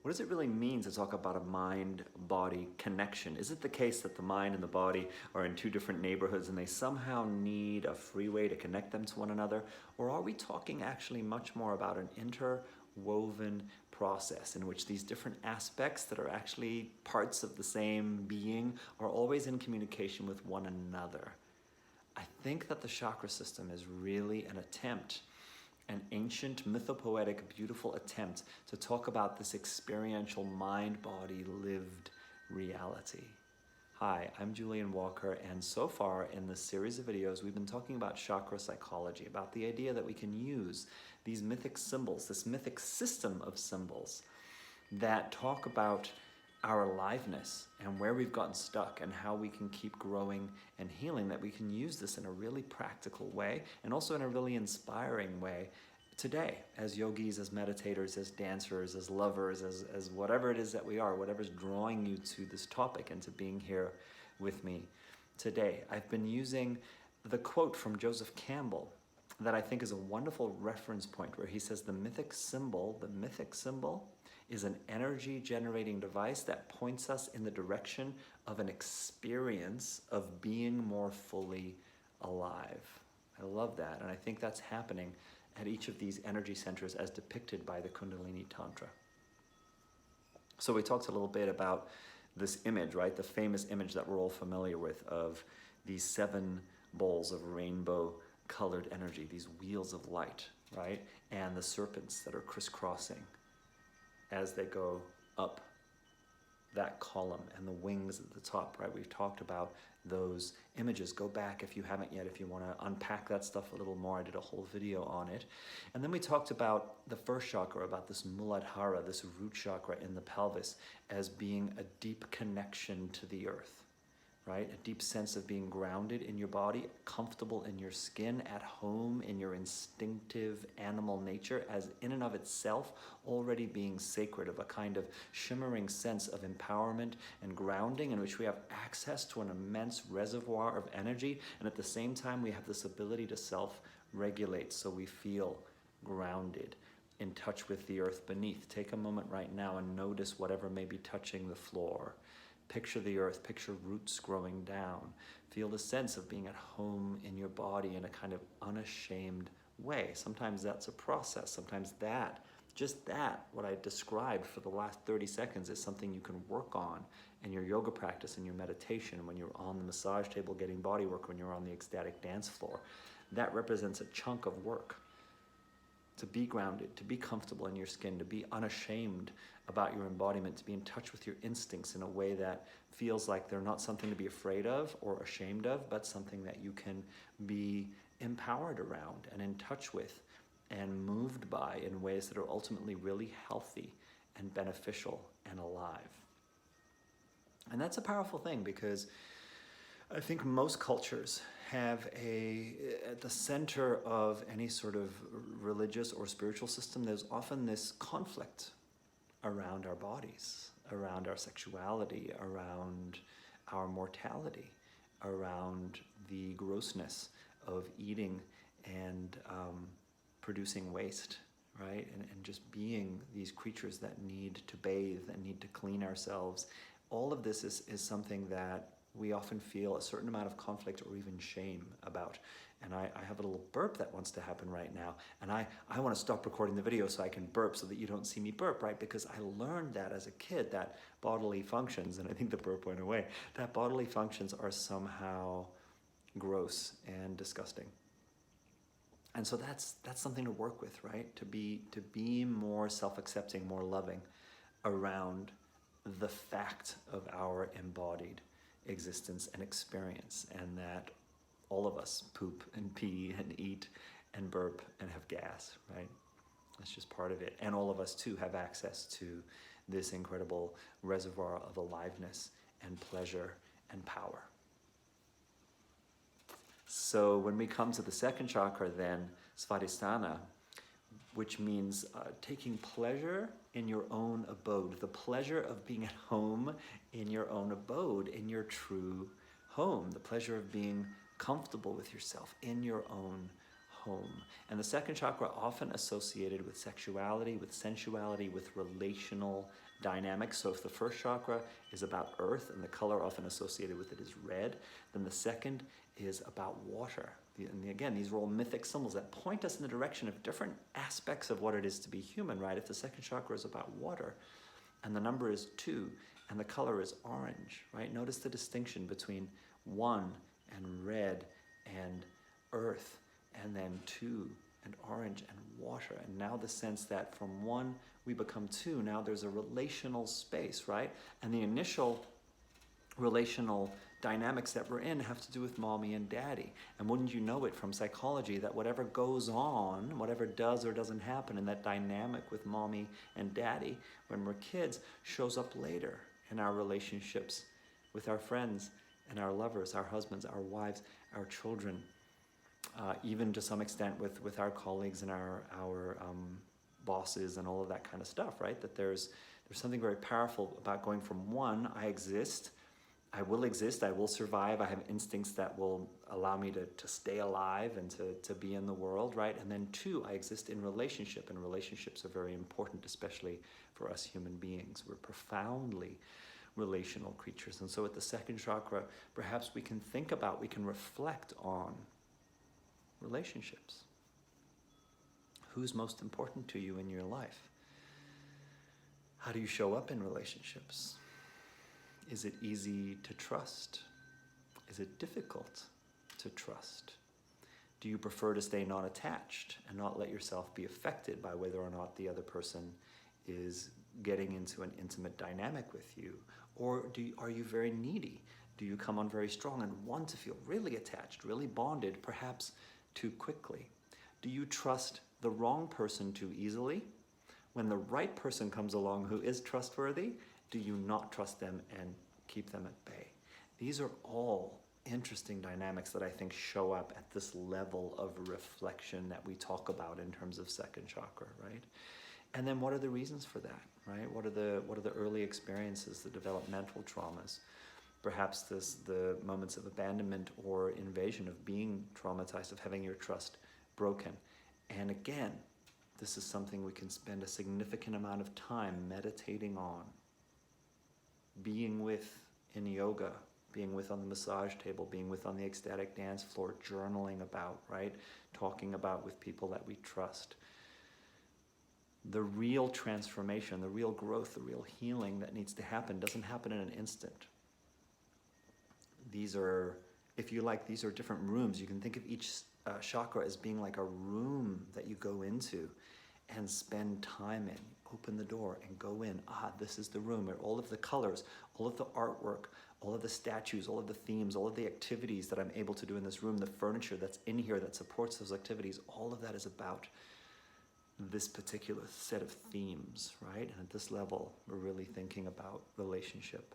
What does it really mean to talk about a mind-body connection? Is it the case that the mind and the body are in two different neighborhoods and they somehow need a freeway to connect them to one another? Or are we talking actually much more about an interwoven process in which these different aspects that are actually parts of the same being are always in communication with one another? I think that the chakra system is really an attempt, an ancient, mythopoetic, beautiful attempt to talk about this experiential mind-body lived reality. Hi, I'm Julian Walker, and so far in this series of videos, we've been talking about chakra psychology, about the idea that we can use these mythic symbols, this mythic system of symbols that talk about our aliveness and where we've gotten stuck and how we can keep growing and healing, that we can use this in a really practical way and also in a really inspiring way today as yogis, as meditators, as dancers, as lovers, as whatever it is that we are, whatever's drawing you to this topic and to being here with me today. I've been using the quote from Joseph Campbell that I think is a wonderful reference point, where he says the mythic symbol is an energy generating device that points us in the direction of an experience of being more fully alive. I love that, and I think that's happening at each of these energy centers as depicted by the Kundalini Tantra. So we talked a little bit about this image, right? The famous image that we're all familiar with of these 7 bowls of rainbow colored energy, these wheels of light, right? And the serpents that are crisscrossing as they go up that column, and the wings at the top, right? We've talked about those images. Go back if you haven't yet, if you want to unpack that stuff a little more. I did a whole video on it. And then we talked about the first chakra, about this Mooladhara, this root chakra in the pelvis, as being a deep connection to the earth, right? A deep sense of being grounded in your body, comfortable in your skin, at home in your instinctive animal nature, as in and of itself already being sacred, of a kind of shimmering sense of empowerment and grounding in which we have access to an immense reservoir of energy, and at the same time we have this ability to self-regulate so we feel grounded, in touch with the earth beneath. Take a moment right now and notice whatever may be touching the floor. Picture the earth, picture roots growing down. Feel the sense of being at home in your body in a kind of unashamed way. Sometimes that's a process. Sometimes just that, what I described for the last 30 seconds, is something you can work on in your yoga practice, in your meditation, when you're on the massage table getting body work, when you're on the ecstatic dance floor. That represents a chunk of work. To be grounded, to be comfortable in your skin, to be unashamed about your embodiment, to be in touch with your instincts in a way that feels like they're not something to be afraid of or ashamed of, but something that you can be empowered around and in touch with and moved by in ways that are ultimately really healthy and beneficial and alive. And that's a powerful thing, because I think most cultures have at the center of any sort of religious or spiritual system, there's often this conflict around our bodies, around our sexuality, around our mortality, around the grossness of eating and producing waste, right? And just being these creatures that need to bathe and need to clean ourselves. All of this is something that we often feel a certain amount of conflict or even shame about. And I have a little burp that wants to happen right now. And I want to stop recording the video so I can burp so that you don't see me burp, right? Because I learned that as a kid, that bodily functions, and I think the burp went away, that bodily functions are somehow gross and disgusting. And so that's something to work with, right? To be more self-accepting, more loving around the fact of our embodied existence and experience, and that all of us poop and pee and eat and burp and have gas, right? That's just part of it. And all of us too have access to this incredible reservoir of aliveness and pleasure and power. So when we come to the second chakra then, Swadisthana, which means taking pleasure in your own abode, the pleasure of being at home in your own abode, in your true home, the pleasure of being comfortable with yourself in your own home. And the second chakra often associated with sexuality, with sensuality, with relational dynamics. So if the first chakra is about earth, and the color often associated with it is red, then the second is about water. And again, these are all mythic symbols that point us in the direction of different aspects of what it is to be human, right? If the second chakra is about water, and the number is 2, and the color is orange, right? Notice the distinction between 1 and red and earth, and then 2 and orange and water. And now the sense that from 1 we become 2, now there's a relational space, right? And the initial relational dynamics that we're in have to do with mommy and daddy. And wouldn't you know it from psychology that whatever goes on, whatever does or doesn't happen in that dynamic with mommy and daddy when we're kids shows up later in our relationships with our friends and our lovers, our husbands, our wives, our children, even to some extent with our colleagues and our bosses and all of that kind of stuff, right? That there's something very powerful about going from 1, I exist, I will survive, I have instincts that will allow me to stay alive and to be in the world, right? And then 2, I exist in relationship, and relationships are very important, especially for us human beings. We're profoundly relational creatures. And so at the second chakra, perhaps we can reflect on relationships. Who's most important to you in your life? How do you show up in relationships? Is it easy to trust? Is it difficult to trust? Do you prefer to stay non-attached and not let yourself be affected by whether or not the other person is getting into an intimate dynamic with you? Or are you very needy? Do you come on very strong and want to feel really attached, really bonded, perhaps too quickly? Do you trust the wrong person too easily? When the right person comes along who is trustworthy, do you not trust them and keep them at bay? These are all interesting dynamics that I think show up at this level of reflection that we talk about in terms of second chakra, right? And then what are the reasons for that, right? What are the early experiences, the developmental traumas? Perhaps the moments of abandonment or invasion, of being traumatized, of having your trust broken. And again, this is something we can spend a significant amount of time meditating on, being with in yoga, being with on the massage table, being with on the ecstatic dance floor, journaling about, right? Talking about with people that we trust. The real transformation, the real growth, the real healing that needs to happen doesn't happen in an instant. These are, if you like, these are different rooms. You can think of each chakra as being like a room that you go into and spend time in. Open the door and go in. This is the room where all of the colors, all of the artwork, all of the statues, all of the themes, all of the activities that I'm able to do in this room, the furniture that's in here that supports those activities, all of that is about this particular set of themes, right? And at this level, we're really thinking about relationship.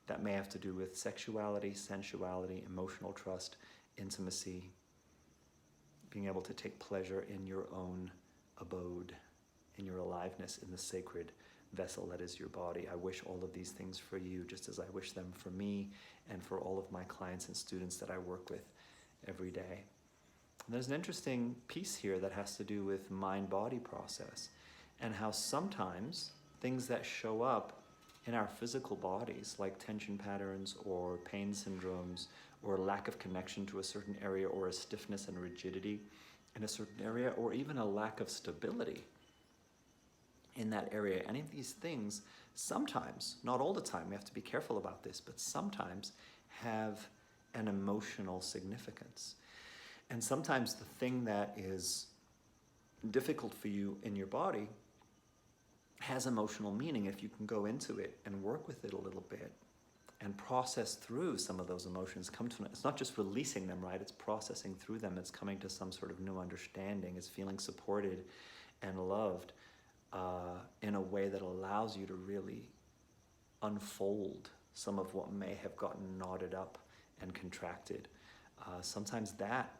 That may have to do with sexuality, sensuality, emotional trust, intimacy, being able to take pleasure in your own abode, in your aliveness, in the sacred vessel that is your body. I wish all of these things for you, just as I wish them for me and for all of my clients and students that I work with every day. And there's an interesting piece here that has to do with mind-body process, and how sometimes things that show up in our physical bodies, like tension patterns or pain syndromes or lack of connection to a certain area, or a stiffness and rigidity in a certain area, or even a lack of stability in that area. Any of these things sometimes, not all the time, we have to be careful about this, but sometimes have an emotional significance. And sometimes the thing that is difficult for you in your body has emotional meaning if you can go into it and work with it a little bit and process through some of those emotions. It's not just releasing them, right? It's processing through them. It's coming to some sort of new understanding. It's feeling supported and loved in a way that allows you to really unfold some of what may have gotten knotted up and contracted. Sometimes that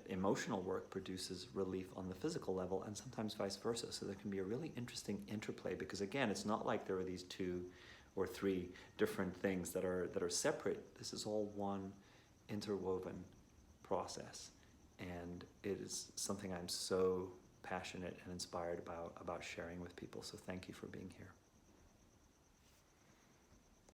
emotional work produces relief on the physical level, and sometimes vice versa. So there can be a really interesting interplay, because again, it's not like there are these 2 or 3 different things that are separate. This is all one interwoven process, and it is something I'm so passionate and inspired about sharing with people. So thank you for being here.